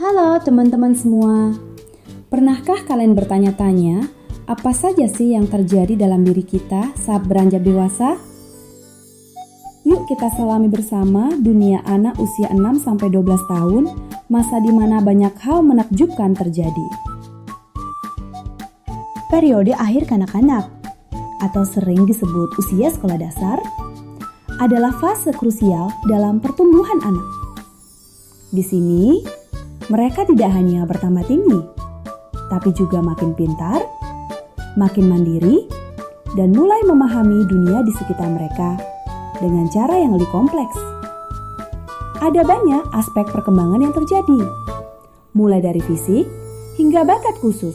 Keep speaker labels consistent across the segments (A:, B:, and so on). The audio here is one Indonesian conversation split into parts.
A: Halo teman-teman semua. Pernahkah kalian bertanya-tanya, apa saja sih yang terjadi dalam diri kita saat beranjak dewasa? Yuk kita selami bersama dunia anak usia 6-12 tahun, masa di mana banyak hal menakjubkan terjadi. Periode akhir kanak-kanak, atau sering disebut usia sekolah dasar, adalah fase krusial dalam pertumbuhan anak. Di sini, mereka tidak hanya bertambah tinggi, tapi juga makin pintar, makin mandiri, dan mulai memahami dunia di sekitar mereka dengan cara yang lebih kompleks. Ada banyak aspek perkembangan yang terjadi, mulai dari fisik hingga bakat khusus.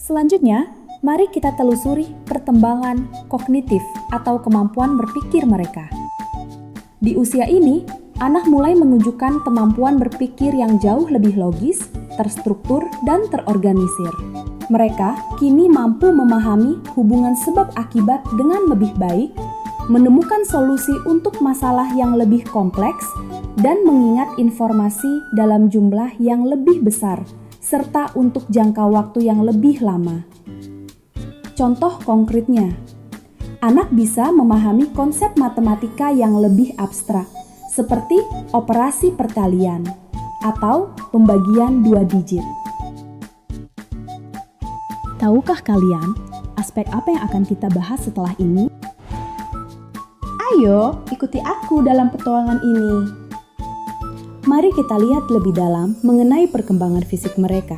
A: Selanjutnya, mari kita telusuri perkembangan kognitif atau kemampuan berpikir mereka. Di usia ini, anak mulai menunjukkan kemampuan berpikir yang jauh lebih logis, terstruktur, dan terorganisir. Mereka kini mampu memahami hubungan sebab akibat dengan lebih baik, menemukan solusi untuk masalah yang lebih kompleks, dan mengingat informasi dalam jumlah yang lebih besar, serta untuk jangka waktu yang lebih lama. Contoh konkretnya, anak bisa memahami konsep matematika yang lebih abstrak, seperti operasi perkalian atau pembagian 2 digit. Tahukah kalian aspek apa yang akan kita bahas setelah ini? Ayo, ikuti aku dalam petualangan ini. Mari kita lihat lebih dalam mengenai perkembangan fisik mereka.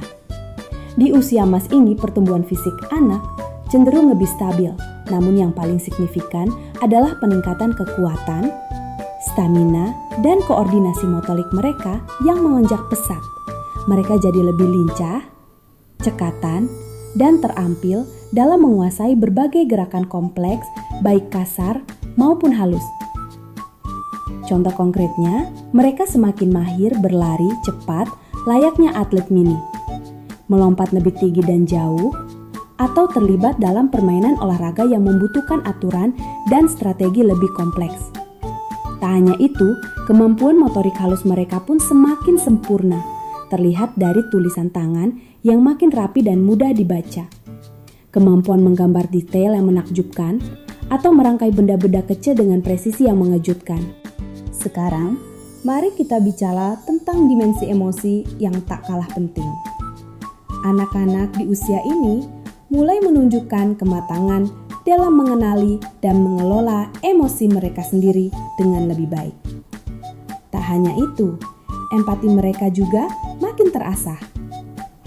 A: Di usia emas ini, pertumbuhan fisik anak cenderung lebih stabil, namun yang paling signifikan adalah peningkatan kekuatan, stamina, dan koordinasi motorik mereka yang melonjak pesat. Mereka jadi lebih lincah, cekatan, dan terampil dalam menguasai berbagai gerakan kompleks, baik kasar maupun halus. Contoh konkretnya, mereka semakin mahir berlari cepat layaknya atlet mini, melompat lebih tinggi dan jauh, atau terlibat dalam permainan olahraga yang membutuhkan aturan dan strategi lebih kompleks. Tak hanya itu, kemampuan motorik halus mereka pun semakin sempurna, terlihat dari tulisan tangan yang makin rapi dan mudah dibaca. Kemampuan menggambar detail yang menakjubkan, atau merangkai benda-benda kecil dengan presisi yang mengejutkan. Sekarang, mari kita bicara tentang dimensi emosi yang tak kalah penting. Anak-anak di usia ini mulai menunjukkan kematangan dalam mengenali dan mengelola emosi mereka sendiri dengan lebih baik. Tak hanya itu, empati mereka juga makin terasah.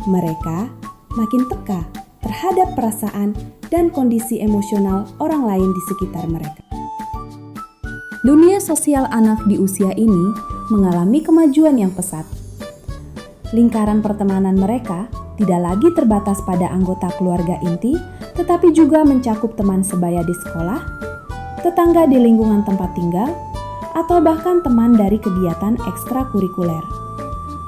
A: Mereka makin peka terhadap perasaan dan kondisi emosional orang lain di sekitar mereka. Dunia sosial anak di usia ini mengalami kemajuan yang pesat. Lingkaran pertemanan mereka tidak lagi terbatas pada anggota keluarga inti, tetapi juga mencakup teman sebaya di sekolah, tetangga di lingkungan tempat tinggal, atau bahkan teman dari kegiatan ekstrakurikuler.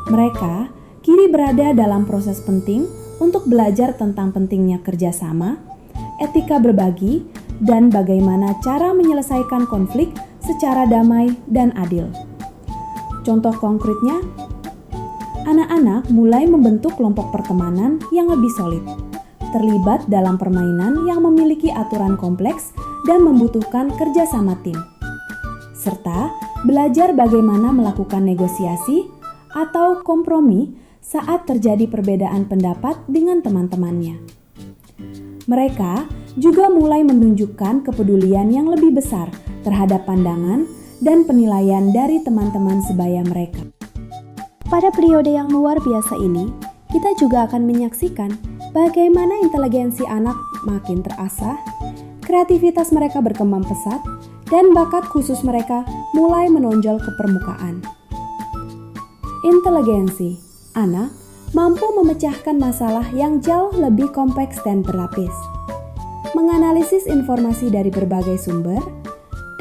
A: Mereka kini berada dalam proses penting untuk belajar tentang pentingnya kerjasama, etika berbagi, dan bagaimana cara menyelesaikan konflik secara damai dan adil. Contoh konkretnya, anak-anak mulai membentuk kelompok pertemanan yang lebih solid, terlibat dalam permainan yang memiliki aturan kompleks dan membutuhkan kerjasama tim, serta belajar bagaimana melakukan negosiasi atau kompromi saat terjadi perbedaan pendapat dengan teman-temannya. Mereka juga mulai menunjukkan kepedulian yang lebih besar terhadap pandangan dan penilaian dari teman-teman sebaya mereka. Pada periode yang luar biasa ini, kita juga akan menyaksikan bagaimana inteligensi anak makin terasah, kreativitas mereka berkembang pesat, dan bakat khusus mereka mulai menonjol ke permukaan. Inteligensi anak mampu memecahkan masalah yang jauh lebih kompleks dan berlapis, menganalisis informasi dari berbagai sumber,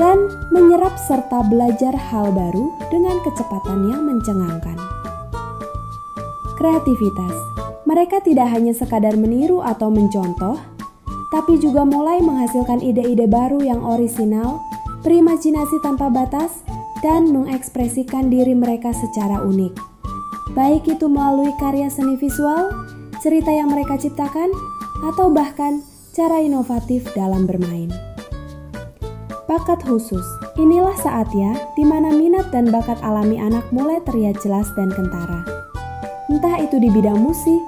A: dan menyerap serta belajar hal baru dengan kecepatan yang mencengangkan. Kreativitas, mereka tidak hanya sekadar meniru atau mencontoh, tapi juga mulai menghasilkan ide-ide baru yang orisinal, berimajinasi tanpa batas, dan mengekspresikan diri mereka secara unik. baik itu melalui karya seni visual, cerita yang mereka ciptakan, atau bahkan cara inovatif dalam bermain. Bakat khusus, inilah saatnya di mana minat dan bakat alami anak mulai terlihat jelas dan kentara. Entah itu di bidang musik,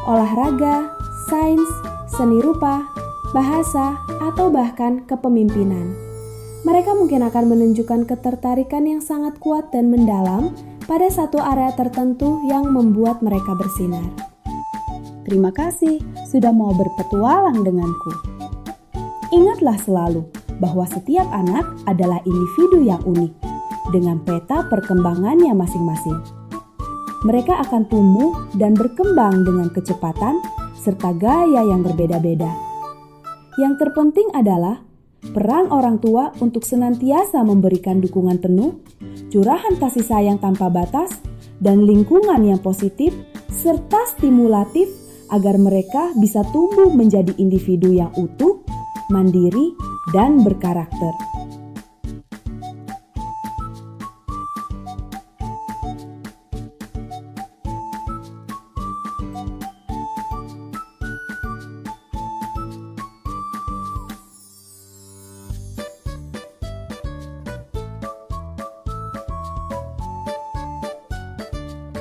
A: olahraga, sains, seni rupa, bahasa, atau bahkan kepemimpinan. Mereka mungkin akan menunjukkan ketertarikan yang sangat kuat dan mendalam pada satu area tertentu yang membuat mereka bersinar. Terima kasih sudah mau berpetualang denganku. Ingatlah selalu bahwa setiap anak adalah individu yang unik, dengan peta perkembangannya masing-masing. Mereka akan tumbuh dan berkembang dengan kecepatan serta gaya yang berbeda-beda. Yang terpenting adalah peran orang tua untuk senantiasa memberikan dukungan penuh, curahan kasih sayang tanpa batas, dan lingkungan yang positif serta stimulatif agar mereka bisa tumbuh menjadi individu yang utuh, mandiri, dan berkarakter.